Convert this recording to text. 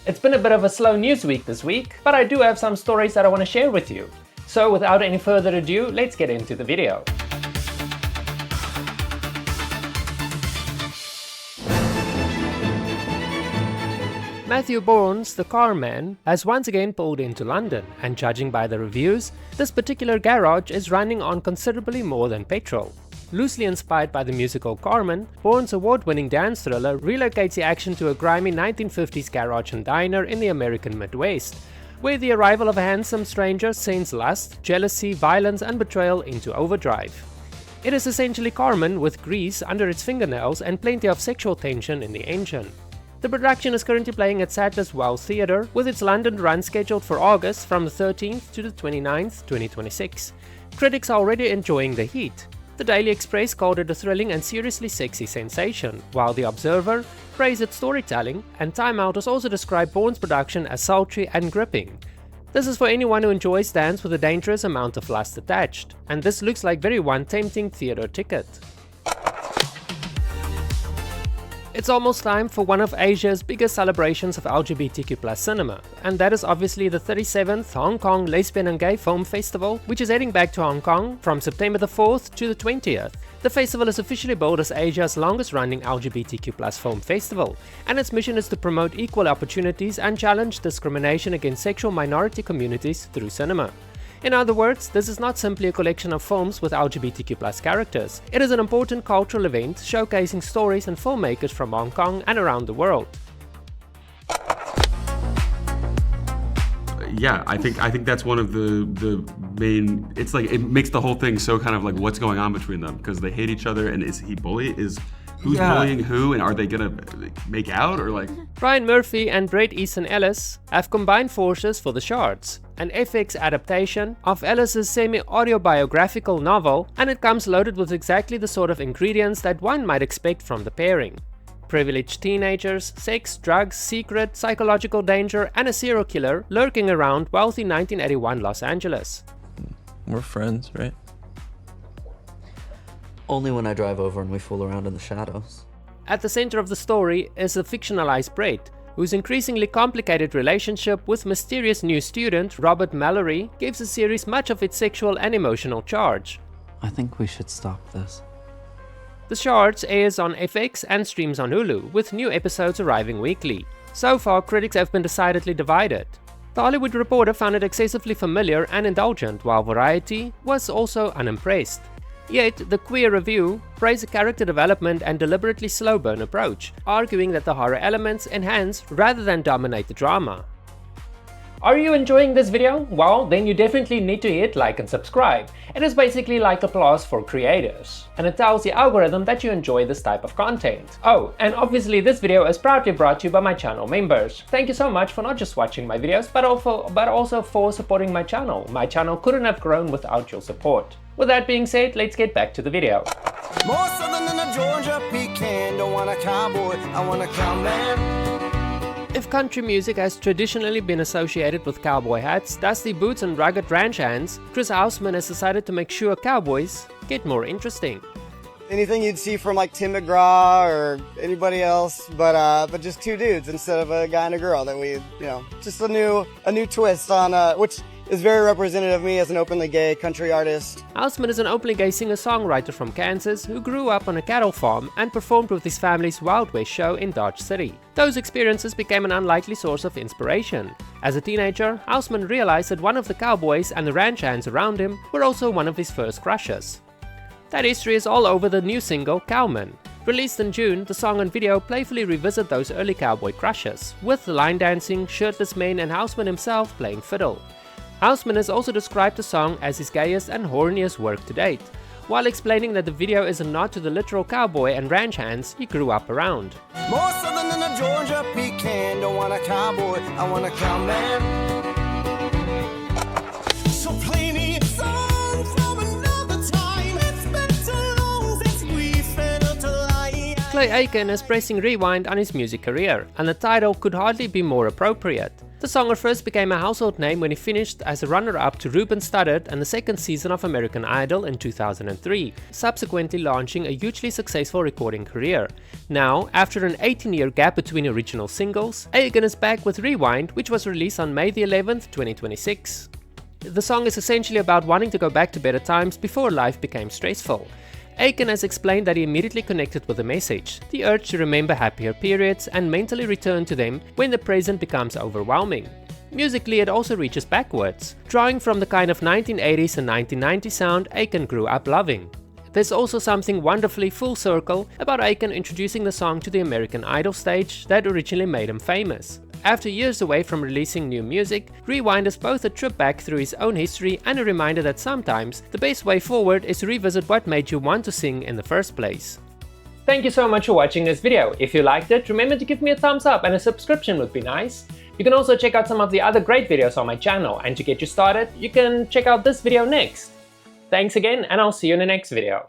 It's been a bit of a slow news week this week, but I do have some stories that I want to share with you. So without any further ado, let's get into the video. Matthew Bourne's The Car Man has once again pulled into London, and judging by the reviews, this particular garage is running on considerably more than petrol. Loosely inspired by the musical Carmen, Bourne's award-winning dance thriller relocates the action to a grimy 1950s garage and diner in the American Midwest, where the arrival of a handsome stranger sends lust, jealousy, violence and betrayal into overdrive. It is essentially Carmen with grease under its fingernails and plenty of sexual tension in the engine. The production is currently playing at Sadler's Wells Theatre, with its London run scheduled for August from the 13th to the 29th, 2026. Critics are already enjoying the heat. The Daily Express called it a thrilling and seriously sexy sensation, while The Observer praised its storytelling, and Time Out has also described Bourne's production as sultry and gripping. This is for anyone who enjoys dance with a dangerous amount of lust attached, and this looks like very one tempting theatre ticket. It's almost time for one of Asia's biggest celebrations of LGBTQ+ cinema, and that is obviously the 37th Hong Kong Lesbian and Gay Film Festival, which is heading back to Hong Kong from September the 4th to the 20th. The festival is officially billed as Asia's longest running LGBTQ+ film festival, and its mission is to promote equal opportunities and challenge discrimination against sexual minority communities through cinema. In other words, this is not simply a collection of films with LGBTQ+ characters. It is an important cultural event showcasing stories and filmmakers from Hong Kong and around the world. Yeah, I think that's one of the main. It's like it makes the whole thing so kind of like what's going on between them, because they hate each other, and is he who's bullying who, and are they gonna make out or like? Ryan Murphy and Bret Easton Ellis have combined forces for the Shards, an FX adaptation of Ellis's semi-autobiographical novel, and it comes loaded with exactly the sort of ingredients that one might expect from the pairing. Privileged teenagers, sex, drugs, secret, psychological danger, and a serial killer lurking around wealthy 1981 Los Angeles. We're friends, right? Only when I drive over and we fool around in the shadows. At the center of the story is the fictionalized Bret, whose increasingly complicated relationship with mysterious new student Robert Mallory gives the series much of its sexual and emotional charge. I think we should stop this. The Shards airs on FX and streams on Hulu, with new episodes arriving weekly. So far, critics have been decidedly divided. The Hollywood Reporter found it excessively familiar and indulgent, while Variety was also unimpressed. Yet, the Queer Review praised the character development and deliberately slow burn approach, arguing that the horror elements enhance rather than dominate the drama. Are you enjoying this video? Well, then you definitely need to hit like and subscribe. It is basically like applause for creators, and it tells the algorithm that you enjoy this type of content. Oh, and obviously this video is proudly brought to you by my channel members. Thank you so much for not just watching my videos, but also for supporting my channel. My channel couldn't have grown without your support. With that being said, let's get back to the video. More southern than a Georgia pecan. Don't want a cowboy, I want a cowman. If country music has traditionally been associated with cowboy hats, dusty boots and rugged ranch hands, Chris Housman has decided to make sure cowboys get more interesting. Anything you'd see from like Tim McGraw or anybody else, but just two dudes instead of a guy and a girl. That we, just a new twist on which is very representative of me as an openly gay country artist. Housman is an openly gay singer-songwriter from Kansas who grew up on a cattle farm and performed with his family's Wild West show in Dodge City. Those experiences became an unlikely source of inspiration. As a teenager, Housman realized that one of the cowboys and the ranch hands around him were also one of his first crushes. That history is all over the new single Cowman. Released in June, the song and video playfully revisit those early cowboy crushes, with line dancing, shirtless men and Housman himself playing fiddle. Housman has also described the song as his gayest and horniest work to date, while explaining that the video is a nod to the literal cowboy and ranch hands he grew up around. More southern than a Georgia pecan. Don't want a cowboy, I want a cowman. So play me a song from another time. It's been too long since we felt alive. Clay Aiken is pressing rewind on his music career, and the title could hardly be more appropriate. The songer first became a household name when he finished as a runner-up to Ruben Studdard and the second season of American Idol in 2003, subsequently launching a hugely successful recording career. Now, after an 18-year gap between original singles, Aiken is back with Rewind, which was released on May the 11th, 2026. The song is essentially about wanting to go back to better times before life became stressful. Aiken has explained that he immediately connected with the message, the urge to remember happier periods and mentally return to them when the present becomes overwhelming. Musically, it also reaches backwards, drawing from the kind of 1980s and 1990s sound Aiken grew up loving. There's also something wonderfully full circle about Aiken introducing the song to the American Idol stage that originally made him famous. After years away from releasing new music, Rewind is both a trip back through his own history and a reminder that sometimes the best way forward is to revisit what made you want to sing in the first place. Thank you so much for watching this video. If you liked it, remember to give me a thumbs up and a subscription would be nice. You can also check out some of the other great videos on my channel, and to get you started, you can check out this video next. Thanks again, and I'll see you in the next video.